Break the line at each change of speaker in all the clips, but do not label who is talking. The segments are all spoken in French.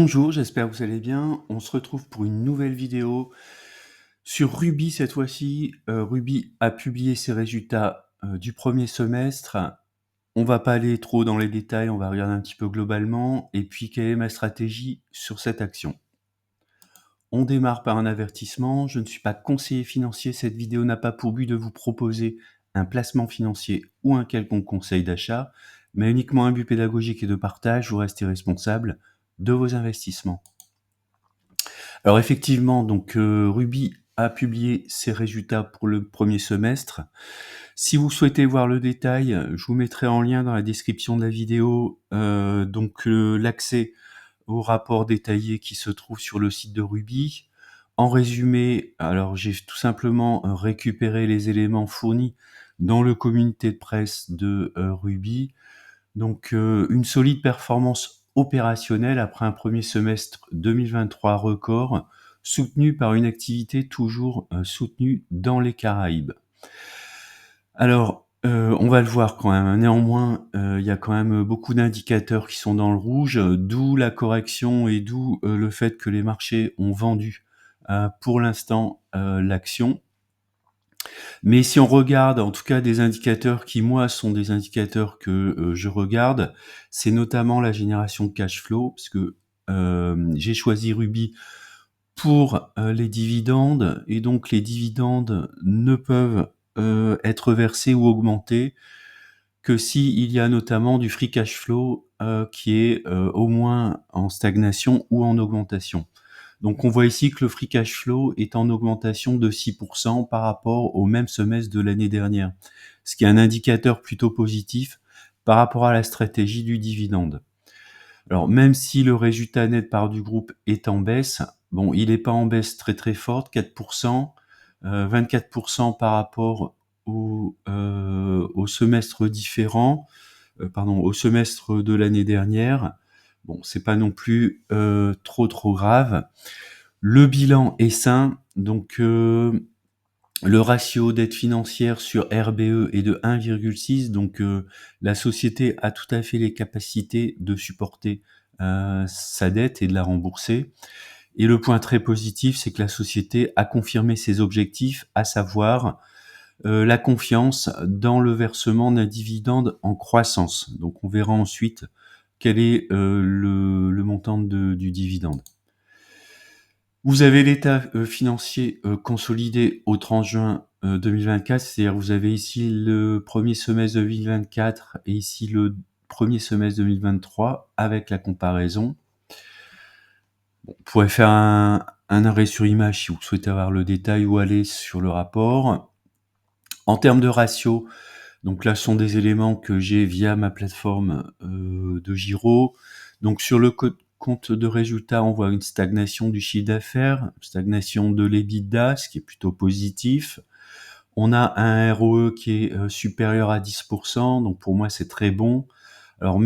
Bonjour, j'espère que vous allez bien. On se retrouve pour une nouvelle vidéo sur Ruby cette fois-ci. Ruby a publié ses résultats du premier semestre. On va pas aller trop dans les détails, on va regarder un petit peu globalement. Et puis, quelle est ma stratégie sur cette action? On démarre par un avertissement. Je ne suis pas conseiller financier. Cette vidéo n'a pas pour but de vous proposer un placement financier ou un quelconque conseil d'achat, mais uniquement un but pédagogique et de partage. Vous restez responsable de vos investissements. Alors effectivement, donc Ruby a publié ses résultats pour le premier semestre. Si vous souhaitez voir le détail, je vous mettrai en lien dans la description de la vidéo l'accès au rapport détaillé qui se trouve sur le site de Ruby. En résumé, alors j'ai tout simplement récupéré les éléments fournis dans le communiqué de presse de Ruby. Donc une solide performance opérationnelle après un premier semestre 2023 record, soutenu par une activité toujours soutenue dans les Caraïbes. Alors, on va le voir quand même. Néanmoins, il y a quand même beaucoup d'indicateurs qui sont dans le rouge, d'où la correction et d'où le fait que les marchés ont vendu pour l'instant l'action. Mais si on regarde, en tout cas, des indicateurs qui, moi, sont des indicateurs que je regarde, c'est notamment la génération de cash flow, parce que j'ai choisi Ruby pour les dividendes, et donc les dividendes ne peuvent être versés ou augmentés que s'il y a notamment du free cash flow qui est au moins en stagnation ou en augmentation. Donc on voit ici que le free cash flow est en augmentation de 6% par rapport au même semestre de l'année dernière, ce qui est un indicateur plutôt positif par rapport à la stratégie du dividende. Alors même si le résultat net part du groupe est en baisse, bon, il n'est pas en baisse très très forte, 4%, 24% par rapport au semestre différent, au semestre de l'année dernière. Bon, c'est pas non plus trop grave. Le bilan est sain, donc le ratio dette financière sur RBE est de 1,6, donc la société a tout à fait les capacités de supporter sa dette et de la rembourser. Et le point très positif, c'est que la société a confirmé ses objectifs, à savoir la confiance dans le versement d'un dividende en croissance. Donc on verra ensuite quel est le montant du dividende. Vous avez l'état financier consolidé au 30 juin 2024, c'est-à-dire vous avez ici le premier semestre 2024 et ici le premier semestre 2023 avec la comparaison. Bon, vous pourrez faire un arrêt sur image si vous souhaitez avoir le détail ou aller sur le rapport. En termes de ratio, donc là, ce sont des éléments que j'ai via ma plateforme de Giro. Donc sur le compte de résultat, on voit une stagnation du chiffre d'affaires, stagnation de l'EBITDA, ce qui est plutôt positif. On a un ROE qui est supérieur à 10%, donc pour moi c'est très bon. Alors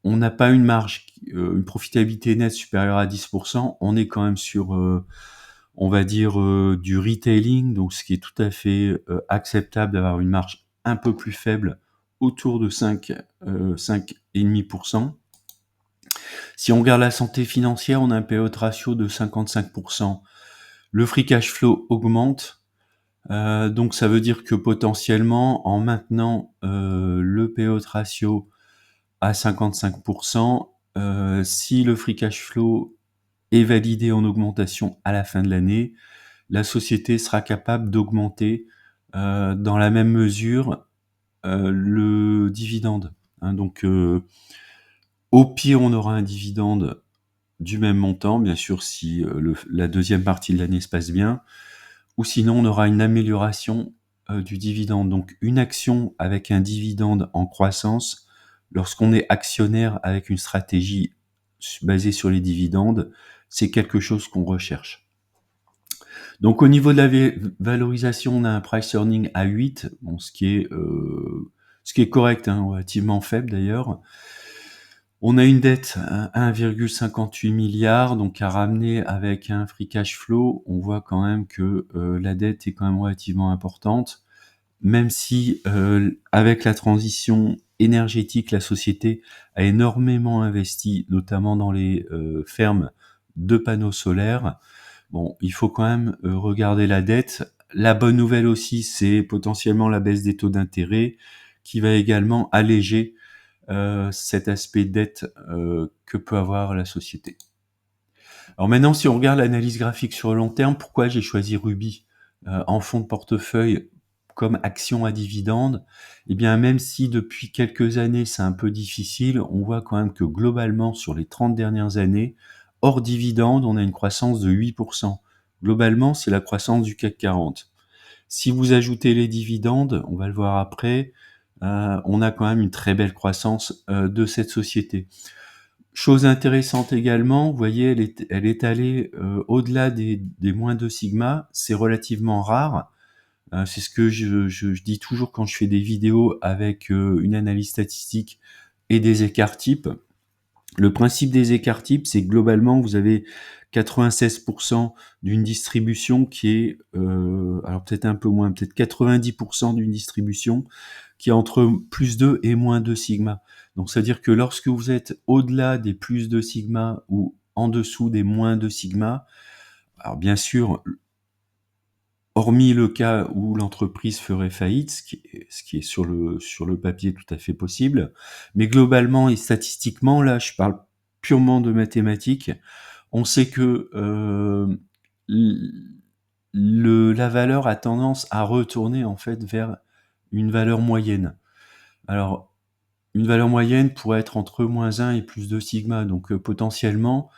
on n'a pas une marge, une profitabilité nette supérieure à 10%, on est quand même sur, on va dire, du retailing, donc ce qui est tout à fait acceptable d'avoir une marge un peu plus faible, autour de 5,5%. Si on regarde la santé financière, on a un payout ratio de 55%. Le free cash flow augmente, donc ça veut dire que potentiellement, en maintenant le payout ratio à 55%, si le free cash flow est validé en augmentation à la fin de l'année, la société sera capable d'augmenter dans la même mesure le dividende. Hein, donc au pire, on aura un dividende du même montant, bien sûr si la deuxième partie de l'année se passe bien, ou sinon on aura une amélioration du dividende. Donc une action avec un dividende en croissance, lorsqu'on est actionnaire avec une stratégie basée sur les dividendes, c'est quelque chose qu'on recherche. Donc au niveau de la valorisation, on a un price earning à 8, bon, ce qui est correct, hein, relativement faible d'ailleurs. On a une dette à 1,58 milliard, donc à ramener avec un free cash flow, on voit quand même que la dette est quand même relativement importante, même si avec la transition énergétique, la société a énormément investi, notamment dans les fermes de panneaux solaires. Bon, il faut quand même regarder la dette. La bonne nouvelle aussi, c'est potentiellement la baisse des taux d'intérêt qui va également alléger cet aspect dette que peut avoir la société. Alors maintenant, si on regarde l'analyse graphique sur le long terme, pourquoi j'ai choisi Ruby en fonds de portefeuille comme action à dividende? Eh bien, même si depuis quelques années c'est un peu difficile, on voit quand même que globalement sur les 30 dernières années, hors dividende, on a une croissance de 8%. Globalement, c'est la croissance du CAC 40. Si vous ajoutez les dividendes, on va le voir après, on a quand même une très belle croissance de cette société. Chose intéressante également, vous voyez, elle est allée au-delà des moins 2 sigma, c'est relativement rare. C'est ce que je dis toujours quand je fais des vidéos avec une analyse statistique et des écarts types. Le principe des écarts types, c'est que globalement, vous avez 96% d'une distribution qui est, alors peut-être un peu moins, peut-être 90% d'une distribution qui est entre plus 2 et moins 2 sigma. Donc, c'est-à-dire que lorsque vous êtes au-delà des plus 2 sigma ou en dessous des moins 2 sigma, alors bien sûr, hormis le cas où l'entreprise ferait faillite, ce qui est sur le papier tout à fait possible, mais globalement et statistiquement, là, je parle purement de mathématiques, on sait que la valeur a tendance à retourner en fait vers une valeur moyenne. Alors, une valeur moyenne pourrait être entre moins 1 et plus 2 sigma, donc potentiellement,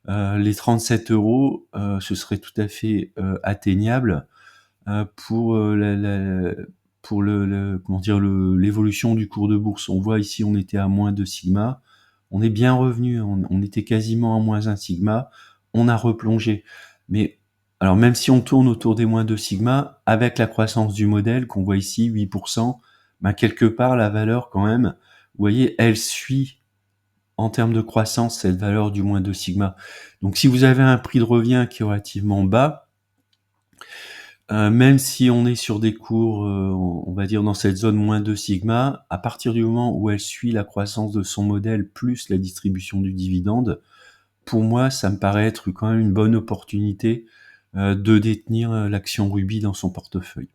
les 37 €, ce serait tout à fait atteignable pour comment dire, l'évolution du cours de bourse. On voit ici, on était à moins 2 sigma, on est bien revenu, on était quasiment à moins 1 sigma, on a replongé. Mais alors même si on tourne autour des moins 2 sigma, avec la croissance du modèle qu'on voit ici, 8%, quelque part la valeur quand même, vous voyez, elle suit en termes de croissance cette valeur du moins 2 sigma. Donc si vous avez un prix de revient qui est relativement bas, même si on est sur des cours, on va dire dans cette zone moins 2 sigma, à partir du moment où elle suit la croissance de son modèle plus la distribution du dividende, pour moi, ça me paraît être quand même une bonne opportunité de détenir l'action Ruby dans son portefeuille.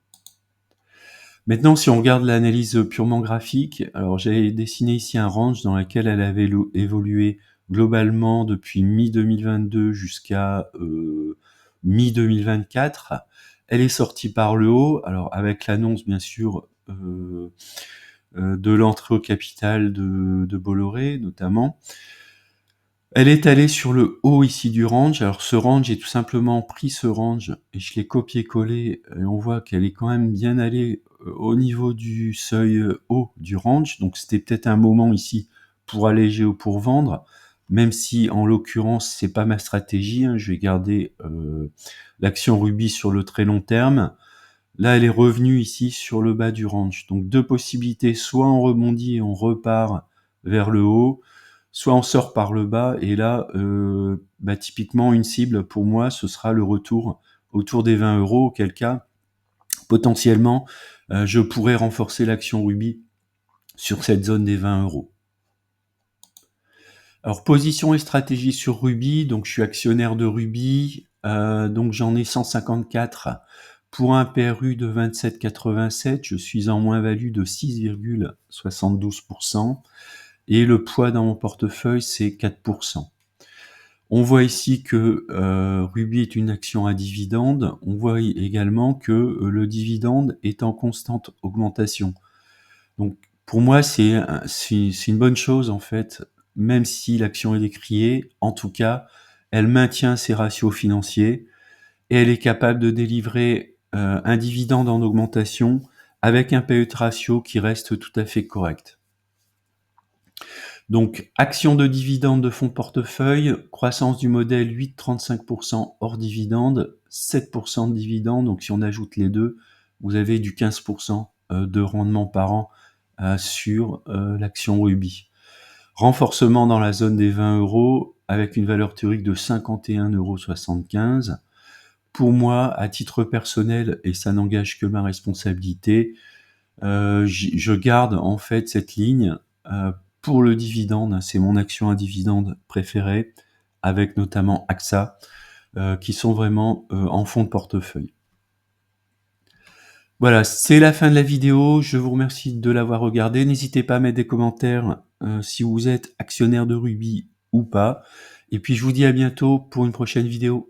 Maintenant, si on regarde l'analyse purement graphique, alors j'ai dessiné ici un range dans lequel elle avait évolué globalement depuis mi-2022 jusqu'à mi-2024. Elle est sortie par le haut, alors avec l'annonce bien sûr de l'entrée au capital de Bolloré notamment. Elle est allée sur le haut ici du range. Alors ce range, j'ai tout simplement pris ce range et je l'ai copié-collé et on voit qu'elle est quand même bien allée au niveau du seuil haut du range. Donc c'était peut-être un moment ici pour alléger ou pour vendre, même si en l'occurrence c'est pas ma stratégie. Je vais garder l'action Ruby sur le très long terme. Là, elle est revenue ici sur le bas du range. Donc deux possibilités, soit on rebondit et on repart vers le haut, soit on sort par le bas, et là, typiquement, une cible pour moi, ce sera le retour autour des 20 €, auquel cas, potentiellement, je pourrais renforcer l'action Ruby sur cette zone des 20 €. Alors, position et stratégie sur Ruby, donc je suis actionnaire de Ruby, donc j'en ai 154 pour un PRU de 27,87, je suis en moins-value de 6,72%. Et le poids dans mon portefeuille, c'est 4%. On voit ici que Ruby est une action à dividende. On voit également que le dividende est en constante augmentation. Donc pour moi, c'est une bonne chose en fait, même si l'action est décriée. En tout cas, elle maintient ses ratios financiers et elle est capable de délivrer un dividende en augmentation avec un PE ratio qui reste tout à fait correct. Donc, action de dividende de fonds de portefeuille, croissance du modèle 8,35% hors dividende, 7% de dividende. Donc, si on ajoute les deux, vous avez du 15% de rendement par an sur l'action Ruby. Renforcement dans la zone des 20 € avec une valeur théorique de 51,75 €. Pour moi, à titre personnel, et ça n'engage que ma responsabilité, je garde en fait cette ligne pour le dividende, c'est mon action à dividende préférée, avec notamment AXA, qui sont vraiment en fonds de portefeuille. Voilà, c'est la fin de la vidéo. Je vous remercie de l'avoir regardée. N'hésitez pas à mettre des commentaires si vous êtes actionnaire de Ruby ou pas. Et puis je vous dis à bientôt pour une prochaine vidéo.